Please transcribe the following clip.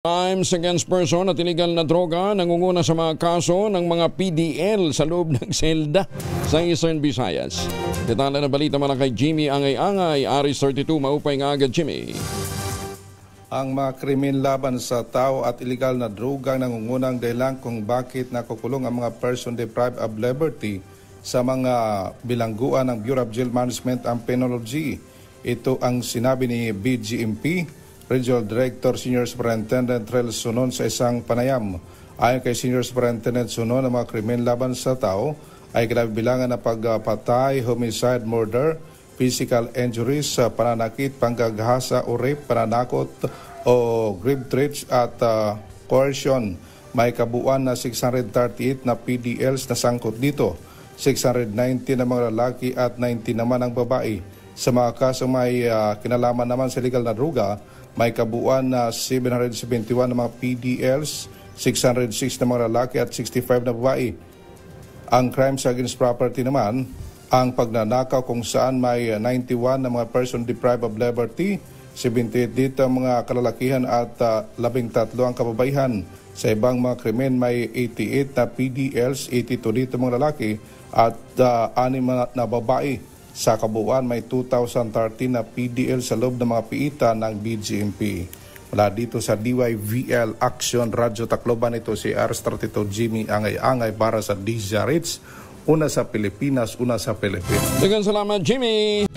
Crimes against person at illegal na droga nangunguna sa mga kaso ng mga PDL sa loob ng selda sa Eastern Visayas. Detalye na balita mula kay Jimmy Angay-Angay, Aris 32, maupay nga agad Jimmy. Ang mga krimen laban sa tao at illegal na droga ang nangungunang dahilan kung bakit nakukulong ang mga person deprived of liberty sa mga bilangguan ng Bureau of Jail Management and Penology. Ito ang sinabi ni BGMP Regional Director Senior Superintendent Trel Sunon sa isang panayam. Ayon kay Senior Superintendent Sunon, ang mga krimen laban sa tao ay kinabibilangan na pagpatay, homicide, murder, physical injuries, pananakit, panggaghasa o rape, pananakot o grave threats at coercion. May kabuuan na 638 na PDLs na sangkot dito. 690 na mga lalaki at 90 naman ang babae. Sa mga kaso may kinalaman naman sa illegal na droga, may kabuuan na 771 na mga PDLs, 606 na mga lalaki at 65 na babae. Ang crimes against property naman, ang pagnanakaw kung saan may 91 na mga person deprived of liberty, 78 dito ang mga kalalakihan at 13 ang kababaihan. Sa ibang mga krimen may 88 na PDLs, 82 dito mga lalaki at 6 na babae. Sa kabuuan may 2013 na PDL sa loob ng mga piita ng BGMP. Mula dito sa DYVL Action Radio Tacloban, ito si Ars32 Jimmy Angay-Angay para sa DZRH. Una sa Pilipinas, una sa Pilipinas. Daghang salamat Jimmy.